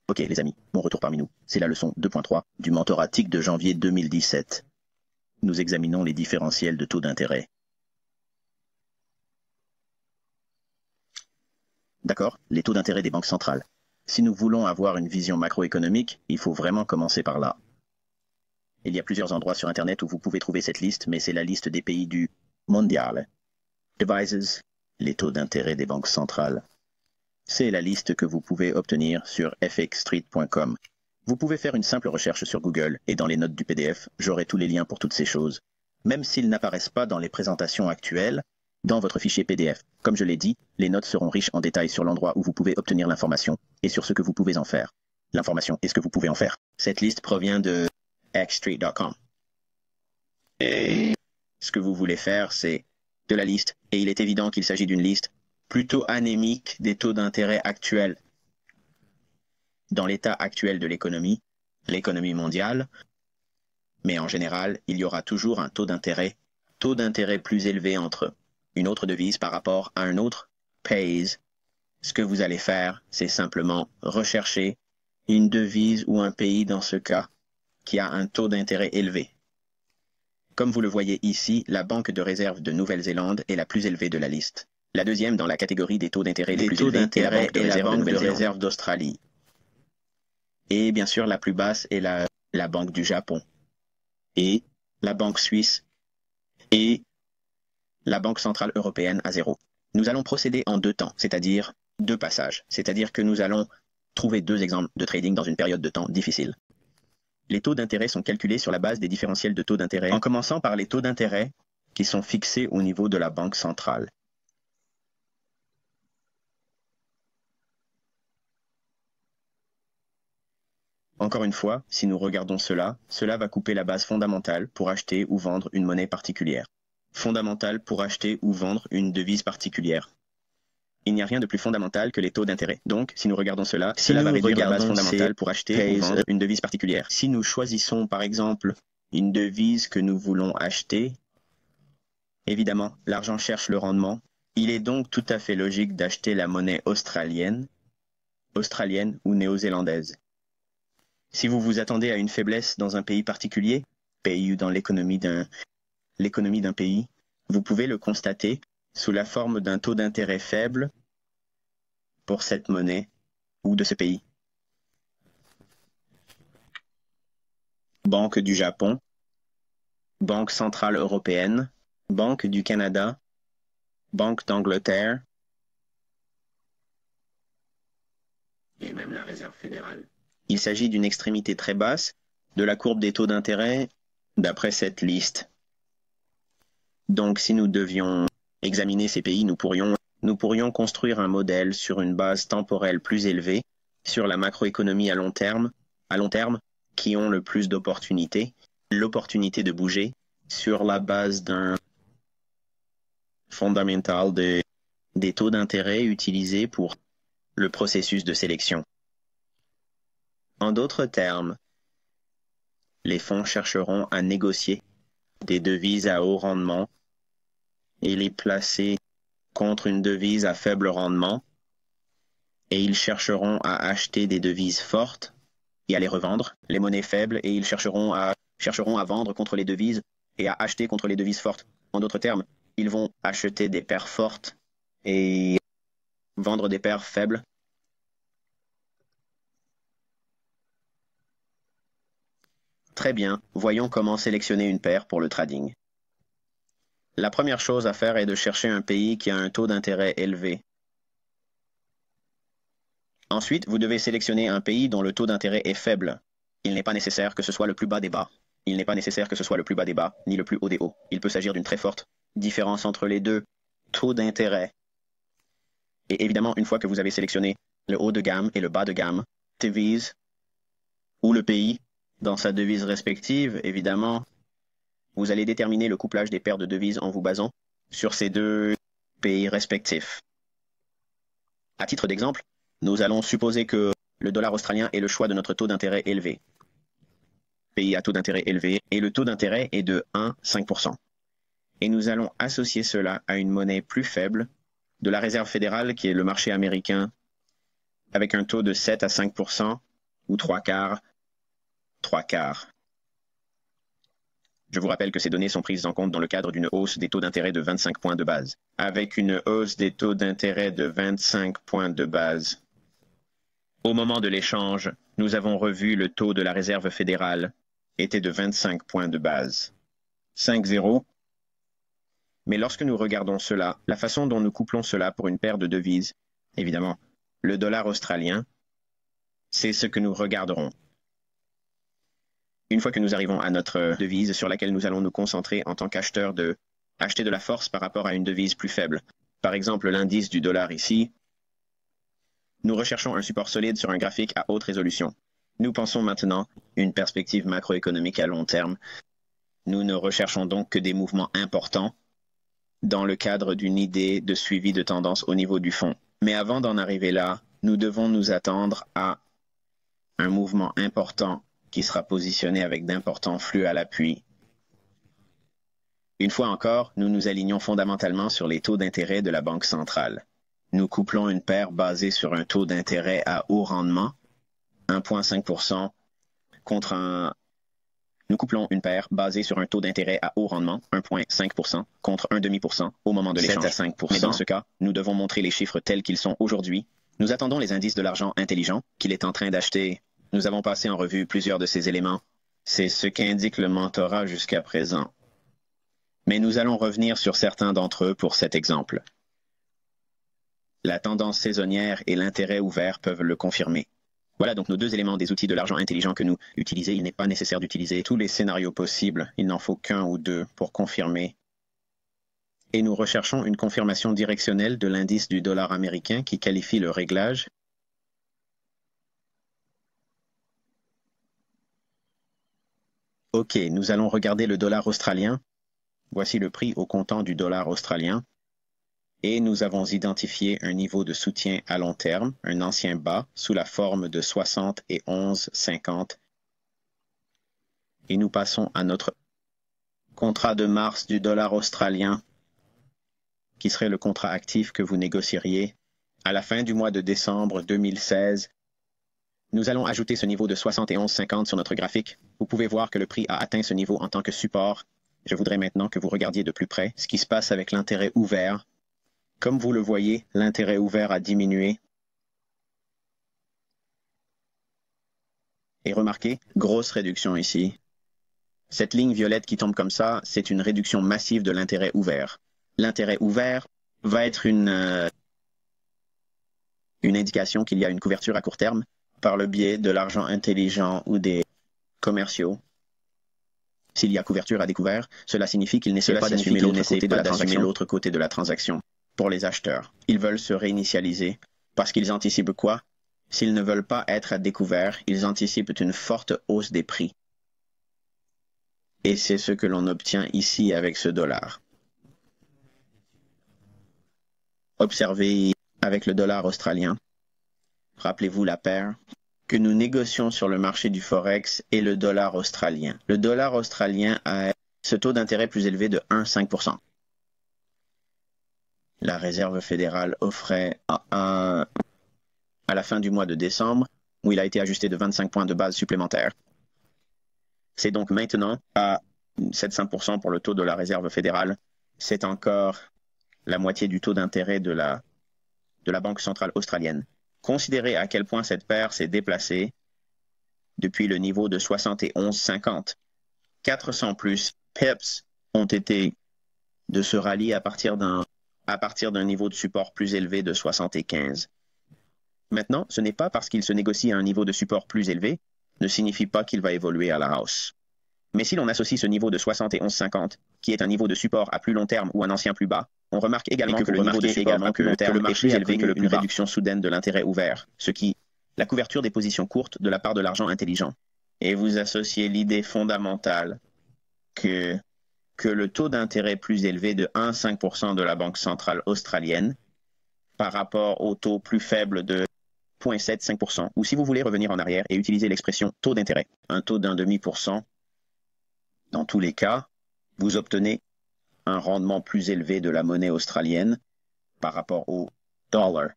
Ok les amis, mon retour parmi nous. C'est la leçon 2.3 du mentorat TIC de janvier 2017. Nous examinons les différentiels de taux d'intérêt. D'accord, les taux d'intérêt des banques centrales. Si nous voulons avoir une vision macroéconomique, il faut vraiment commencer par là. Il y a plusieurs endroits sur Internet où vous pouvez trouver cette liste, mais c'est la liste des pays du mondial. Devices, les taux d'intérêt des banques centrales. C'est la liste que vous pouvez obtenir sur fxstreet.com. Vous pouvez faire une simple recherche sur Google et dans les notes du PDF, j'aurai tous les liens pour toutes ces choses. Même s'ils n'apparaissent pas dans les présentations actuelles, dans votre fichier PDF. Comme je l'ai dit, les notes seront riches en détails sur l'endroit où vous pouvez obtenir l'information et sur ce que vous pouvez en faire. L'information et ce que vous pouvez en faire. Cette liste provient de xstreet.com. Et ce que vous voulez faire, c'est de la liste, et il est évident qu'il s'agit d'une liste plutôt anémique des taux d'intérêt actuels. Dans l'état actuel de l'économie mondiale, mais en général, il y aura toujours un taux d'intérêt plus élevé entre une autre devise par rapport à un autre pays. Ce que vous allez faire, c'est simplement rechercher une devise ou un pays dans ce cas qui a un taux d'intérêt élevé. Comme vous le voyez ici, la Banque de réserve de Nouvelle-Zélande est la plus élevée de la liste. La deuxième dans la catégorie des taux d'intérêt les plus élevés est la Banque de réserve d'Australie. Et bien sûr, la plus basse est la Banque du Japon. Et la Banque suisse. Et la Banque centrale européenne à 0. Nous allons procéder en 2 temps, c'est-à-dire 2 passages. C'est-à-dire que nous allons trouver 2 exemples de trading dans une période de temps difficile. Les taux d'intérêt sont calculés sur la base des différentiels de taux d'intérêt, en commençant par les taux d'intérêt qui sont fixés au niveau de la Banque centrale. Encore une fois, si nous regardons cela va couper la base fondamentale pour acheter ou vendre une monnaie particulière. Fondamentale pour acheter ou vendre une devise particulière. Il n'y a rien de plus fondamental que les taux d'intérêt. Donc, si nous regardons cela va réduire la base fondamentale pour acheter ou vendre une devise particulière. Si nous choisissons par exemple une devise que nous voulons acheter, évidemment, l'argent cherche le rendement. Il est donc tout à fait logique d'acheter la monnaie australienne ou néo-zélandaise. Si vous vous attendez à une faiblesse dans un pays particulier, pays ou dans l'économie d'un pays, vous pouvez le constater sous la forme d'un taux d'intérêt faible pour cette monnaie ou de ce pays. Banque du Japon, Banque centrale européenne, Banque du Canada, Banque d'Angleterre et même la Réserve fédérale. Il s'agit d'une extrémité très basse de la courbe des taux d'intérêt d'après cette liste. Donc si nous devions examiner ces pays, nous pourrions construire un modèle sur une base temporelle plus élevée, sur la macroéconomie à long terme, qui ont le plus d'opportunités, l'opportunité de bouger, sur la base d'un fondamental des taux d'intérêt utilisés pour le processus de sélection. En d'autres termes, les fonds chercheront à négocier des devises à haut rendement et les placer contre une devise à faible rendement, et ils chercheront à acheter des devises fortes et à les revendre, les monnaies faibles, et ils chercheront à vendre contre les devises et à acheter contre les devises fortes. En d'autres termes, ils vont acheter des paires fortes et vendre des paires faibles. Très bien, voyons comment sélectionner une paire pour le trading. La première chose à faire est de chercher un pays qui a un taux d'intérêt élevé. Ensuite, vous devez sélectionner un pays dont le taux d'intérêt est faible. Il n'est pas nécessaire que ce soit le plus bas des bas. Il n'est pas nécessaire que ce soit le plus bas des bas, ni le plus haut des hauts. Il peut s'agir d'une très forte différence entre les deux taux d'intérêt. Et évidemment, une fois que vous avez sélectionné le haut de gamme et le bas de gamme, devise, ou le pays, dans sa devise respective, évidemment, vous allez déterminer le couplage des paires de devises en vous basant sur ces 2 pays respectifs. À titre d'exemple, nous allons supposer que le dollar australien est le choix de notre taux d'intérêt élevé. Pays à taux d'intérêt élevé, et le taux d'intérêt est de 1,5%. Et nous allons associer cela à une monnaie plus faible de la Réserve fédérale, qui est le marché américain, avec un taux de 7 à 5%, ou trois quarts, trois quarts. Je vous rappelle que ces données sont prises en compte dans le cadre d'une hausse des taux d'intérêt de 25 points de base. Avec une hausse des taux d'intérêt de 25 points de base, au moment de l'échange, nous avons revu le taux de la Réserve fédérale était de 25 points de base. 5-0. Mais lorsque nous regardons cela, la façon dont nous couplons cela pour une paire de devises, évidemment, le dollar australien, c'est ce que nous regarderons. Une fois que nous arrivons à notre devise sur laquelle nous allons nous concentrer en tant qu'acheteurs acheter de la force par rapport à une devise plus faible. Par exemple, l'indice du dollar ici. Nous recherchons un support solide sur un graphique à haute résolution. Nous pensons maintenant une perspective macroéconomique à long terme. Nous ne recherchons donc que des mouvements importants dans le cadre d'une idée de suivi de tendance au niveau du fond. Mais avant d'en arriver là, nous devons nous attendre à un mouvement important qui sera positionné avec d'importants flux à l'appui. Une fois encore, nous nous alignons fondamentalement sur les taux d'intérêt de la Banque centrale. Nous couplons une paire basée sur un taux d'intérêt à haut rendement, 1,5%, Nous couplons une paire basée sur un taux d'intérêt à haut rendement, 1,5%, contre 1,5% au moment de l'échange. 7 à 5%. Mais dans ce cas, nous devons montrer les chiffres tels qu'ils sont aujourd'hui. Nous attendons les indices de l'argent intelligent qu'il est en train d'acheter. Nous avons passé en revue plusieurs de ces éléments. C'est ce qu'indique le mentorat jusqu'à présent. Mais nous allons revenir sur certains d'entre eux pour cet exemple. La tendance saisonnière et l'intérêt ouvert peuvent le confirmer. Voilà donc nos deux éléments des outils de l'argent intelligent que nous utilisons. Il n'est pas nécessaire d'utiliser tous les scénarios possibles. Il n'en faut qu'un ou deux pour confirmer. Et nous recherchons une confirmation directionnelle de l'indice du dollar américain qui qualifie le réglage. OK, nous allons regarder le dollar australien. Voici le prix au comptant du dollar australien. Et nous avons identifié un niveau de soutien à long terme, un ancien bas, sous la forme de 71,50. Et nous passons à notre contrat de mars du dollar australien, qui serait le contrat actif que vous négocieriez. À la fin du mois de décembre 2016, nous allons ajouter ce niveau de 71,50 sur notre graphique. Vous pouvez voir que le prix a atteint ce niveau en tant que support. Je voudrais maintenant que vous regardiez de plus près ce qui se passe avec l'intérêt ouvert. Comme vous le voyez, l'intérêt ouvert a diminué. Et remarquez, grosse réduction ici. Cette ligne violette qui tombe comme ça, c'est une réduction massive de l'intérêt ouvert. L'intérêt ouvert va être une indication qu'il y a une couverture à court terme par le biais de l'argent intelligent ou des commerciaux. S'il y a couverture à découvert, cela signifie qu'il n'essaie pas d'assumer l'autre côté de la transaction. Pour les acheteurs, ils veulent se réinitialiser parce qu'ils anticipent quoi? S'ils ne veulent pas être à découvert, ils anticipent une forte hausse des prix. Et c'est ce que l'on obtient ici avec ce dollar. Observez avec le dollar australien. Rappelez-vous la paire que nous négocions sur le marché du Forex et le dollar australien. Le dollar australien a ce taux d'intérêt plus élevé de 1,5%. La Réserve fédérale offrait à la fin du mois de décembre, où il a été ajusté de 25 points de base supplémentaires. C'est donc maintenant à 700% pour le taux de la Réserve fédérale. C'est encore la moitié du taux d'intérêt de la Banque centrale australienne. Considérez à quel point cette paire s'est déplacée depuis le niveau de 71,50. 400 plus pips ont été de ce rallye à partir d'un niveau de support plus élevé de 75. Maintenant, ce n'est pas parce qu'il se négocie à un niveau de support plus élevé, ne signifie pas qu'il va évoluer à la hausse. Mais si l'on associe ce niveau de 71,50, qui est un niveau de support à plus long terme ou un ancien plus bas, on remarque également que le niveau de support à plus long terme est plus élevé que le plus bas. Une réduction soudaine de l'intérêt ouvert, la couverture des positions courtes de la part de l'argent intelligent. Et vous associez l'idée fondamentale que le taux d'intérêt plus élevé de 1,5% de la Banque centrale australienne par rapport au taux plus faible de 0,75%, ou si vous voulez revenir en arrière et utiliser l'expression taux d'intérêt, un taux d'1,5%, dans tous les cas, vous obtenez un rendement plus élevé de la monnaie australienne par rapport au dollar.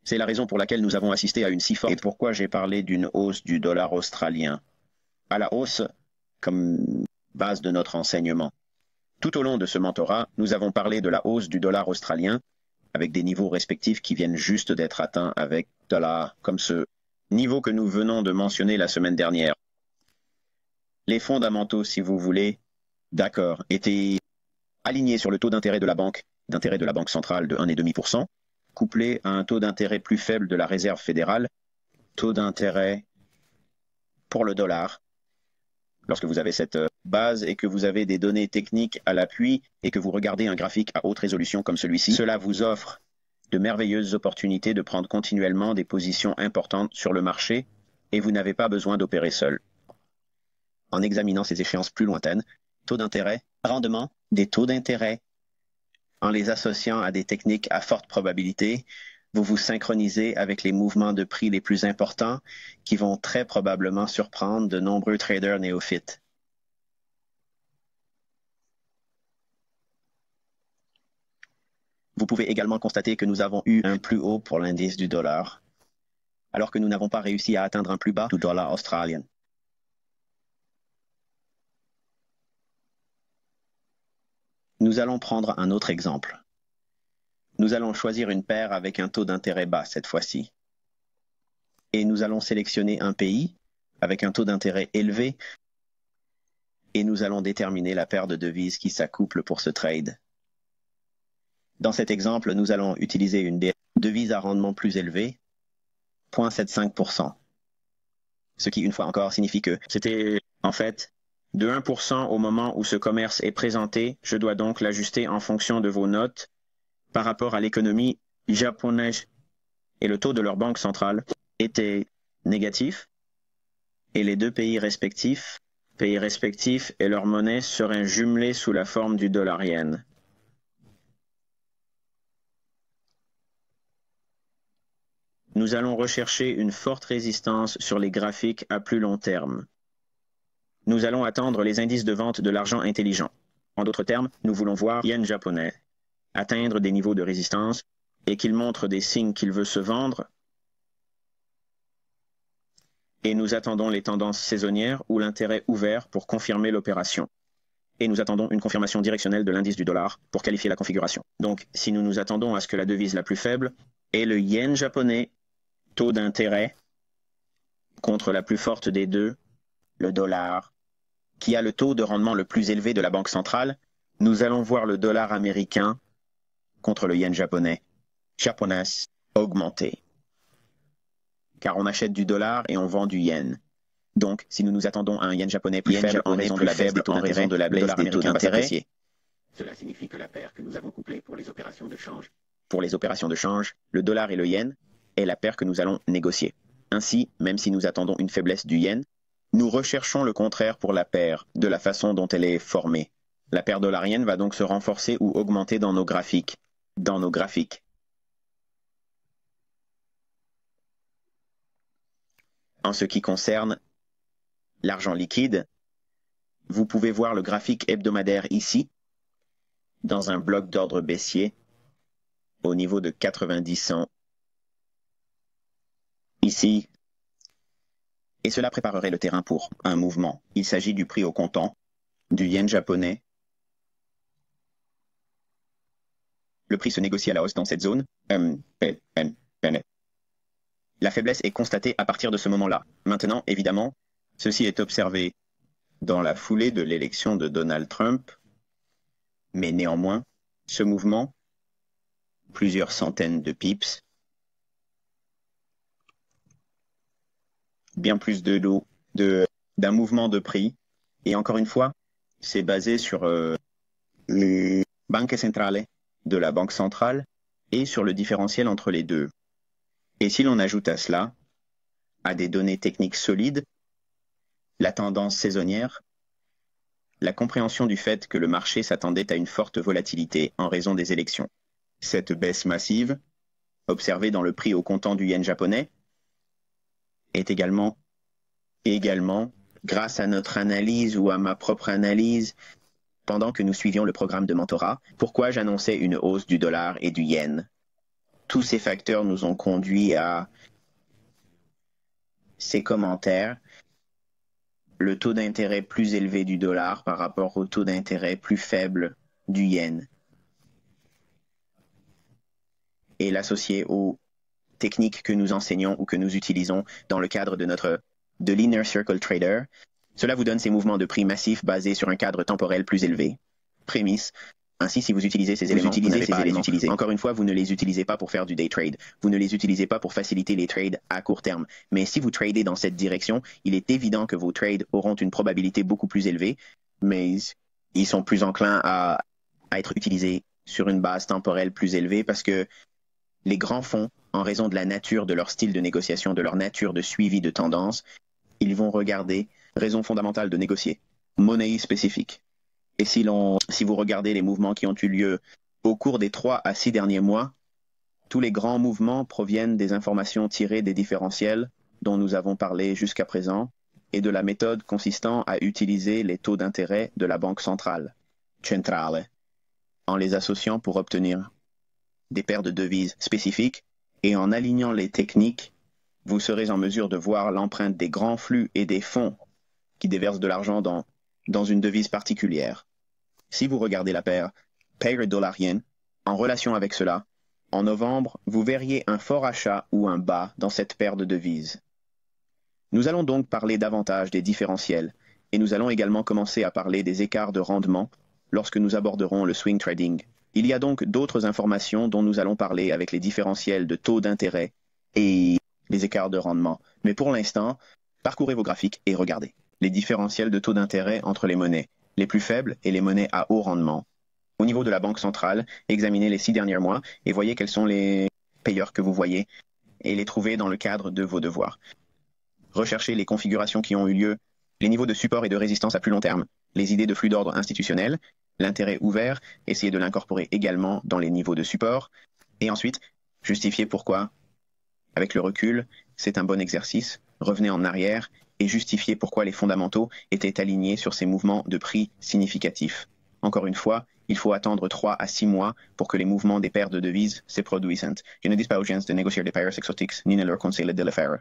C'est la raison pour laquelle nous avons assisté à une si forte... Et pourquoi j'ai parlé d'une hausse du dollar australien? À la hausse comme base de notre enseignement. Tout au long de ce mentorat, nous avons parlé de la hausse du dollar australien avec des niveaux respectifs qui viennent juste d'être atteints avec dollar, comme ce niveau que nous venons de mentionner la semaine dernière. Les fondamentaux, si vous voulez, d'accord, étaient alignés sur le taux d'intérêt de la banque centrale de 1,5%, couplé à un taux d'intérêt plus faible de la Réserve fédérale, taux d'intérêt pour le dollar. Lorsque vous avez cette base et que vous avez des données techniques à l'appui et que vous regardez un graphique à haute résolution comme celui-ci, cela vous offre de merveilleuses opportunités de prendre continuellement des positions importantes sur le marché et vous n'avez pas besoin d'opérer seul. En examinant ces échéances plus lointaines, taux d'intérêt, rendement, des taux d'intérêt, en les associant à des techniques à forte probabilité, vous vous synchronisez avec les mouvements de prix les plus importants qui vont très probablement surprendre de nombreux traders néophytes. Vous pouvez également constater que nous avons eu un plus haut pour l'indice du dollar, alors que nous n'avons pas réussi à atteindre un plus bas du dollar australien. Nous allons prendre un autre exemple. Nous allons choisir une paire avec un taux d'intérêt bas cette fois-ci. Et nous allons sélectionner un pays avec un taux d'intérêt élevé et nous allons déterminer la paire de devises qui s'accouple pour ce trade. Dans cet exemple, nous allons utiliser une devise à rendement plus élevé, 0,75%. Ce qui, une fois encore, signifie que c'était en fait de 1% au moment où ce commerce est présenté. Je dois donc l'ajuster en fonction de vos notes par rapport à l'économie japonaise et le taux de leur banque centrale était négatif et les deux pays respectifs et leur monnaie seraient jumelés sous la forme du dollar yen. Nous allons rechercher une forte résistance sur les graphiques à plus long terme. Nous allons attendre les indices de vente de l'argent intelligent. En d'autres termes, nous voulons voir yen japonais atteindre des niveaux de résistance et qu'il montre des signes qu'il veut se vendre. Et nous attendons les tendances saisonnières ou l'intérêt ouvert pour confirmer l'opération. Et nous attendons une confirmation directionnelle de l'indice du dollar pour qualifier la configuration. Donc, si nous nous attendons à ce que la devise la plus faible est le yen japonais, taux d'intérêt, contre la plus forte des deux, le dollar, qui a le taux de rendement le plus élevé de la banque centrale, nous allons voir le dollar américain contre le yen japonais, augmenter. Car on achète du dollar et on vend du yen. Donc, si nous nous attendons à un yen japonais plus faible en raison de la baisse des taux d'intérêt, le dollar américain va s'apprécier. Cela signifie que la paire que nous avons couplée pour les opérations de change, le dollar et le yen, est la paire que nous allons négocier. Ainsi, même si nous attendons une faiblesse du yen, nous recherchons le contraire pour la paire, de la façon dont elle est formée. La paire dollar-yen va donc se renforcer ou augmenter dans nos graphiques. En ce qui concerne l'argent liquide, vous pouvez voir le graphique hebdomadaire ici, dans un bloc d'ordre baissier, au niveau de 90 cents. Ici, et cela préparerait le terrain pour un mouvement. Il s'agit du prix au comptant, du yen japonais. Le prix se négocie à la hausse dans cette zone. La faiblesse est constatée à partir de ce moment-là. Maintenant, évidemment, ceci est observé dans la foulée de l'élection de Donald Trump, mais néanmoins, ce mouvement, plusieurs centaines de pips, bien plus d'un mouvement de prix, et encore une fois, c'est basé sur les banques centrales de la banque centrale et sur le différentiel entre les deux. Et si l'on ajoute à cela, à des données techniques solides, la tendance saisonnière, la compréhension du fait que le marché s'attendait à une forte volatilité en raison des élections, cette baisse massive, observée dans le prix au comptant du yen japonais, est également, grâce à notre analyse ou à ma propre analyse, pendant que nous suivions le programme de mentorat, pourquoi j'annonçais une hausse du dollar et du yen. tous ces facteurs nous ont conduits à ces commentaires. Le taux d'intérêt plus élevé du dollar par rapport au taux d'intérêt plus faible du yen. Et l'associer aux techniques que nous enseignons ou que nous utilisons dans le cadre de l'Inner Circle Trader. Cela vous donne ces mouvements de prix massifs basés sur un cadre temporel plus élevé. Prémisse. Ainsi, si vous utilisez ces éléments, vous n'avez pas à les utiliser. Encore une fois, vous ne les utilisez pas pour faire du day trade. Vous ne les utilisez pas pour faciliter les trades à court terme. Mais si vous tradez dans cette direction, il est évident que vos trades auront une probabilité beaucoup plus élevée, mais ils sont plus enclins à être utilisés sur une base temporelle plus élevée parce que les grands fonds, en raison de la nature de leur style de négociation, de leur nature de suivi de tendance, ils vont regarder raison fondamentale de négocier, monnaie spécifique. Et si vous regardez les mouvements qui ont eu lieu au cours des 3 à 6 derniers mois, tous les grands mouvements proviennent des informations tirées des différentiels dont nous avons parlé jusqu'à présent et de la méthode consistant à utiliser les taux d'intérêt de la Banque centrale, centrale, en les associant pour obtenir des paires de devises spécifiques et en alignant les techniques, vous serez en mesure de voir l'empreinte des grands flux et des fonds qui déversent de l'argent dans une devise particulière. Si vous regardez la paire dollar-yen, en relation avec cela, en novembre, vous verriez un fort achat ou un bas dans cette paire de devises. Nous allons donc parler davantage des différentiels et nous allons également commencer à parler des écarts de rendement lorsque nous aborderons le swing trading. Il y a donc d'autres informations dont nous allons parler avec les différentiels de taux d'intérêt et les écarts de rendement. Mais pour l'instant, parcourez vos graphiques et regardez les différentiels de taux d'intérêt entre les monnaies les plus faibles et les monnaies à haut rendement. Au niveau de la Banque centrale, examinez les 6 derniers mois et voyez quels sont les payeurs que vous voyez et les trouvez dans le cadre de vos devoirs. Recherchez les configurations qui ont eu lieu, les niveaux de support et de résistance à plus long terme, les idées de flux d'ordre institutionnel, l'intérêt ouvert, essayez de l'incorporer également dans les niveaux de support, et ensuite, justifiez pourquoi, avec le recul, c'est un bon exercice, revenez en arrière et justifiez pourquoi les fondamentaux étaient alignés sur ces mouvements de prix significatifs. Encore une fois, il faut attendre 3 à 6 mois pour que les mouvements des paires de devises se produisent. Je ne dis pas aux gens de négocier des paires exotiques, ni ne leur conseille de le faire.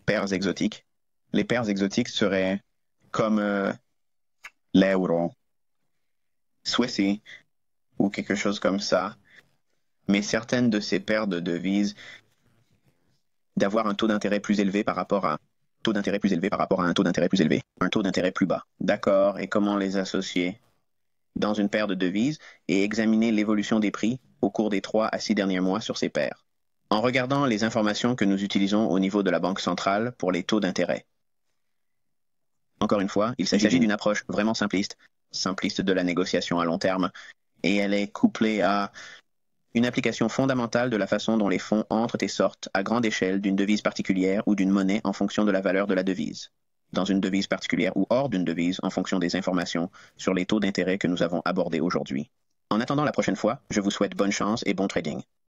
Paires exotiques. Les paires exotiques seraient comme l'euro, Suécie ou quelque chose comme ça. Mais certaines de ces paires de devises d'avoir un taux d'intérêt plus élevé par rapport à un taux d'intérêt plus élevé, un taux d'intérêt plus bas. D'accord, et comment les associer dans une paire de devises et examiner l'évolution des prix au cours des 3 à 6 derniers mois sur ces paires, en regardant les informations que nous utilisons au niveau de la Banque centrale pour les taux d'intérêt. Encore une fois, il s'agit d'une approche vraiment simpliste de la négociation à long terme, et elle est couplée à une application fondamentale de la façon dont les fonds entrent et sortent à grande échelle d'une devise particulière ou d'une monnaie en fonction de la valeur de la devise, dans une devise particulière ou hors d'une devise en fonction des informations sur les taux d'intérêt que nous avons abordés aujourd'hui. En attendant la prochaine fois, je vous souhaite bonne chance et bon trading.